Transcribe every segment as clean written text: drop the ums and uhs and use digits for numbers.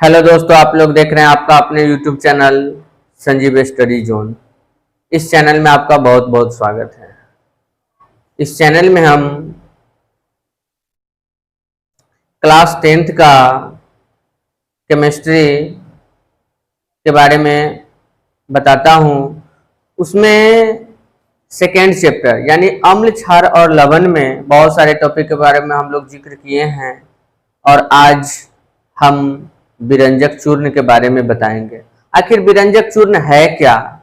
Hello दोस्तों, आप लोग देख रहे हैं आपका अपने YouTube channel Sanjeev study zone. इस चैनल में आपका बहुत बहुत स्वागत है। इस चैनल में हम क्लास 10th का केमिस्ट्री के बारे में बताता हूँ। उसमें सेकेंड चैप्टर यानी अम्ल, क्षार और लवण में बहुत सारे टॉपिक के बारे में हम लोग जिक्र किए हैं और आज हम विरंजक चूर्ण के बारे में बताएंगे। आखिर विरंजक चूर्ण है क्या,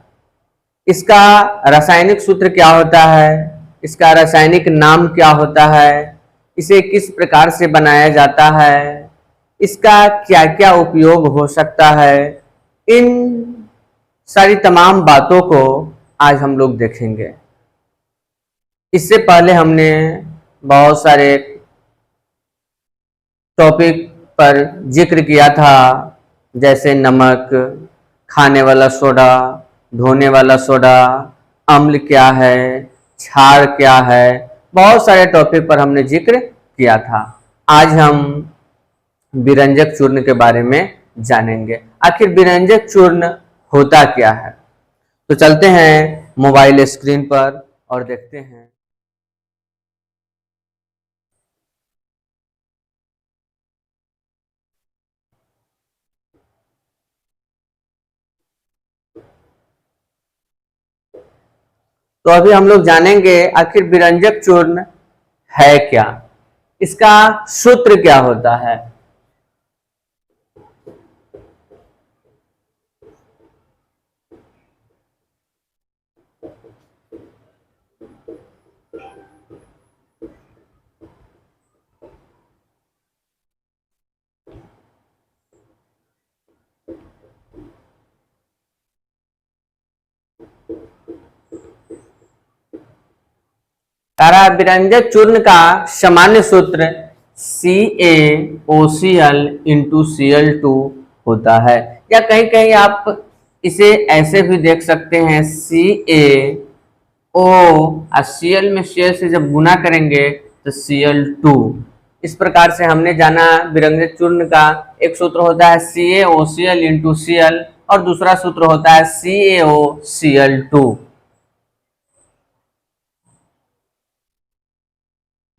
इसका रासायनिक सूत्र क्या होता है, इसका रासायनिक नाम क्या होता है, इसे किस प्रकार से बनाया जाता है, इसका क्या क्या उपयोग हो सकता है, इन सारी तमाम बातों को आज हम लोग देखेंगे। इससे पहले हमने बहुत सारे टॉपिक पर जिक्र किया था, जैसे नमक, खाने वाला सोडा, धोने वाला सोडा, अम्ल क्या है, क्षार क्या है, बहुत सारे टॉपिक पर हमने जिक्र किया था। आज हम विरंजक चूर्ण के बारे में जानेंगे। आखिर विरंजक चूर्ण होता क्या है, तो चलते हैं मोबाइल स्क्रीन पर और देखते हैं। तो अभी हम लोग जानेंगे आखिर विरंजक चूर्ण है क्या, इसका सूत्र क्या होता है। विरंजक चूर्ण का सामान्य सूत्र CaOCl इंटू Cl2 होता है, या कहीं कहीं आप इसे ऐसे भी देख सकते हैं CaO और Cl में Cl से जब गुना करेंगे तो Cl2। इस प्रकार से हमने जाना विरंजक चूर्ण का एक सूत्र होता है CaOCl इंटू Cl और दूसरा सूत्र होता है CaOCl2।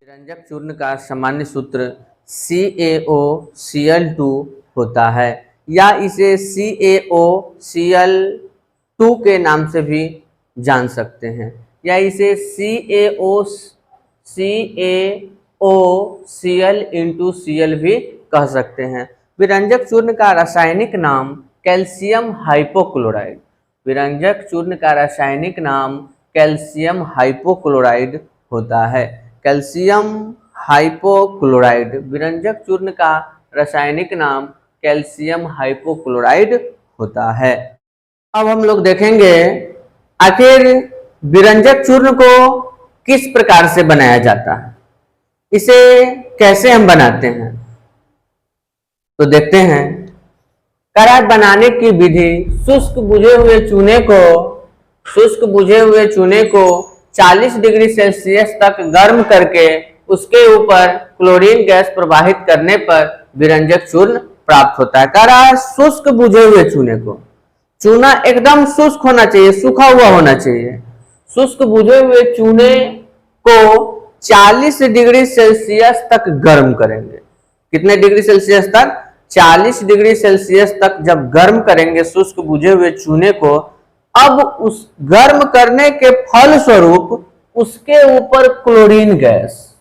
विरंजक चूर्ण का सामान्य सूत्र CaOCl2 होता है, या इसे CaOCl2 के नाम से भी जान सकते हैं, या इसे CaOCl इंटू Cl भी कह सकते हैं। विरंजक चूर्ण का रासायनिक नाम कैल्शियम हाइपोक्लोराइड। विरंजक चूर्ण का रासायनिक नाम कैल्शियम हाइपोक्लोराइड होता है। कैल्शियम हाइपोक्लोराइड, विरंजक चूर्ण का रासायनिक नाम कैल्शियम हाइपोक्लोराइड होता है। अब हम लोग देखेंगे आखिर विरंजक चूर्ण को किस प्रकार से बनाया जाता है, इसे कैसे हम बनाते हैं, तो देखते हैं। करार बनाने की विधि शुष्क बुझे हुए चूने को 40 डिग्री सेल्सियस तक गर्म करके उसके ऊपर क्लोरीन गैस प्रवाहित करने पर विरंजक चूर्ण प्राप्त होता है। कह रहा है शुष्क बुझे हुए चूने को, चूना एकदम शुष्क होना चाहिए, सूखा हुआ होना चाहिए। शुष्क बुझे हुए चूने को 40 डिग्री सेल्सियस तक गर्म करेंगे। कितने डिग्री सेल्सियस तक? 40 डिग्री सेल्सियस तक जब गर्म करेंगे शुष्क बुझे हुए चूने को, अब उस गर्म करने के फल स्वरूप उसके ऊपर क्लोरीन गैस,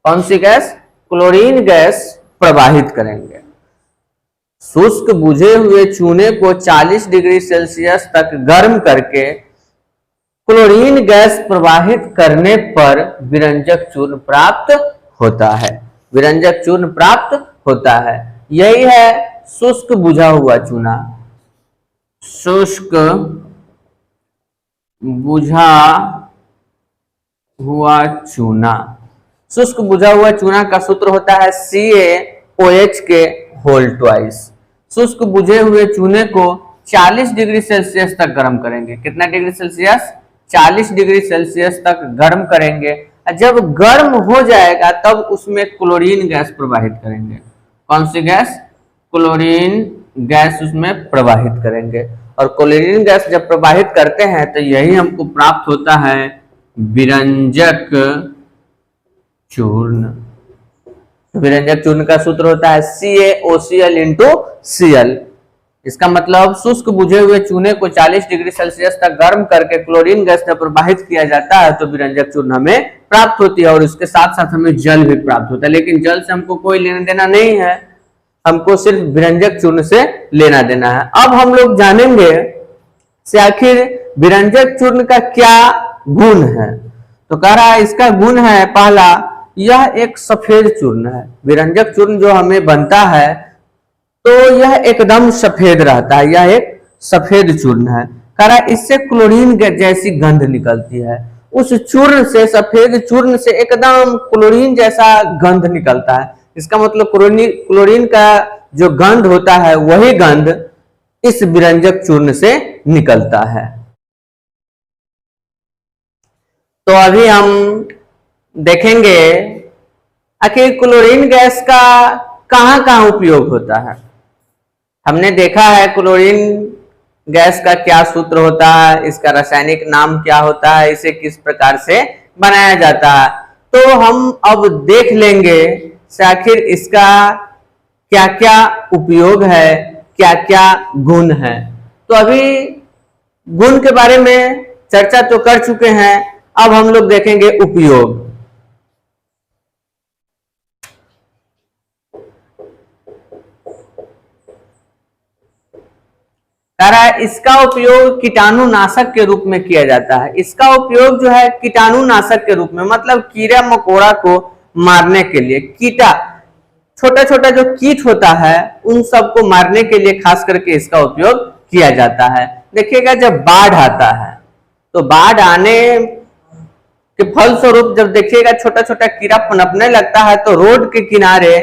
कौन सी गैस? क्लोरीन गैस प्रवाहित करेंगे। शुष्क बुझे हुए चूने को 40 डिग्री सेल्सियस तक गर्म करके क्लोरीन गैस प्रवाहित करने पर विरंजक चूर्ण प्राप्त होता है। विरंजक चूर्ण प्राप्त होता है, यही है शुष्क बुझा हुआ चूना। शुष्क बुझा हुआ चूना, शुष्क बुझा हुआ चूना का सूत्र होता है CaOH के होल ट्वाइस। शुष्क बुझे हुए चूने को 40 डिग्री सेल्सियस तक गर्म करेंगे। कितना डिग्री सेल्सियस? 40 डिग्री सेल्सियस तक गर्म करेंगे। जब गर्म हो जाएगा तब उसमें क्लोरीन गैस प्रवाहित करेंगे। कौन सी गैस? क्लोरीन गैस उसमें प्रवाहित करेंगे, और क्लोरीन गैस जब प्रवाहित करते हैं तो यही हमको प्राप्त होता है विरंजक चूर्ण। विरंजक चूर्ण का सूत्र होता है CaOCl इंटू Cl। इसका मतलब शुष्क बुझे हुए चूने को 40 डिग्री सेल्सियस तक गर्म करके क्लोरीन गैस में प्रवाहित किया जाता है तो विरंजक चूर्ण हमें प्राप्त होती है, और उसके साथ साथ हमें जल भी प्राप्त होता है। लेकिन जल से हमको कोई लेना देना नहीं है, हमको सिर्फ विरंजक चूर्ण से लेना देना है। अब हम लोग जानेंगे से आखिर विरंजक चूर्ण का क्या गुण है। तो कह रहा है इसका गुण है पहला, यह एक सफेद चूर्ण है। विरंजक चूर्ण जो हमें बनता है तो यह एकदम सफेद रहता है, यह एक सफेद चूर्ण है। कह रहा है इससे क्लोरीन जैसी गंध निकलती है। उस चूर्ण से, सफेद चूर्ण से एकदम क्लोरीन जैसा गंध निकलता है। इसका मतलब क्लोरीन का जो गंध होता है वही गंध इस विरंजक चूर्ण से निकलता है। तो अभी हम देखेंगे आखिर क्लोरीन गैस का कहां कहां उपयोग होता है। हमने देखा है क्लोरीन गैस का क्या सूत्र होता है, इसका रासायनिक नाम क्या होता है, इसे किस प्रकार से बनाया जाता है। तो हम अब देख लेंगे से आखिर इसका क्या क्या उपयोग है, क्या क्या गुण है। तो अभी गुण के बारे में चर्चा तो कर चुके हैं, अब हम लोग देखेंगे उपयोग। इसका उपयोग कीटाणुनाशक के रूप में किया जाता है। इसका उपयोग जो है कीटाणुनाशक के रूप में, मतलब कीड़ा मकोड़ा को मारने के लिए, कीटा छोटा छोटा जो कीट होता है उन सबको मारने के लिए खास करके इसका उपयोग किया जाता है। देखिएगा जब बाढ़ आता है तो बाढ़ आने के फलस्वरूप जब देखिएगा छोटा छोटा कीड़ा पनपने लगता है तो रोड के किनारे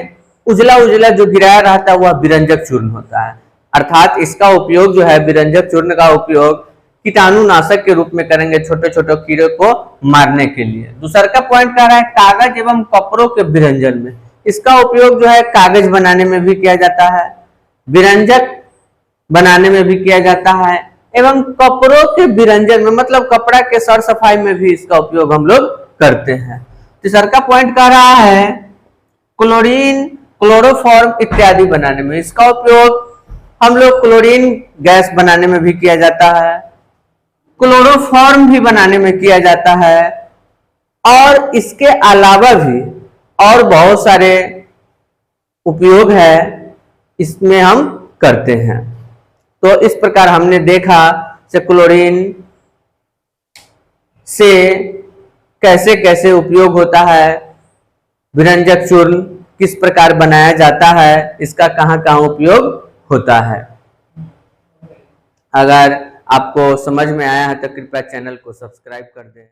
उजला उजला जो गिराया रहता है वह विरंजक चूर्ण होता है। अर्थात इसका उपयोग जो है, विरंजक चूर्ण का उपयोग कीटाणुनाशक के रूप में करेंगे छोटे छोटे कीड़े को मारने के लिए। दूसरा का पॉइंट कह रहा है कागज एवं कपड़ों के विरंजन में। इसका उपयोग जो है कागज बनाने में भी किया जाता है, विरंजक बनाने में भी किया जाता है, एवं कपड़ों के विरंजन में, मतलब कपड़ा के सर सफाई में भी इसका उपयोग हम लोग करते हैं। तीसरा का पॉइंट कह रहा है क्लोरीन, क्लोरोफॉर्म इत्यादि बनाने में। इसका उपयोग हम लोग क्लोरीन गैस बनाने में भी किया जाता है, क्लोरोफॉर्म भी बनाने में किया जाता है, और इसके अलावा भी और बहुत सारे उपयोग है इसमें हम करते हैं। तो इस प्रकार हमने देखा से क्लोरीन से कैसे कैसे उपयोग होता है, विरंजक चूर्ण किस प्रकार बनाया जाता है, इसका कहां कहां उपयोग होता है। अगर आपको समझ में आया है तो कृपया चैनल को सब्सक्राइब कर दें।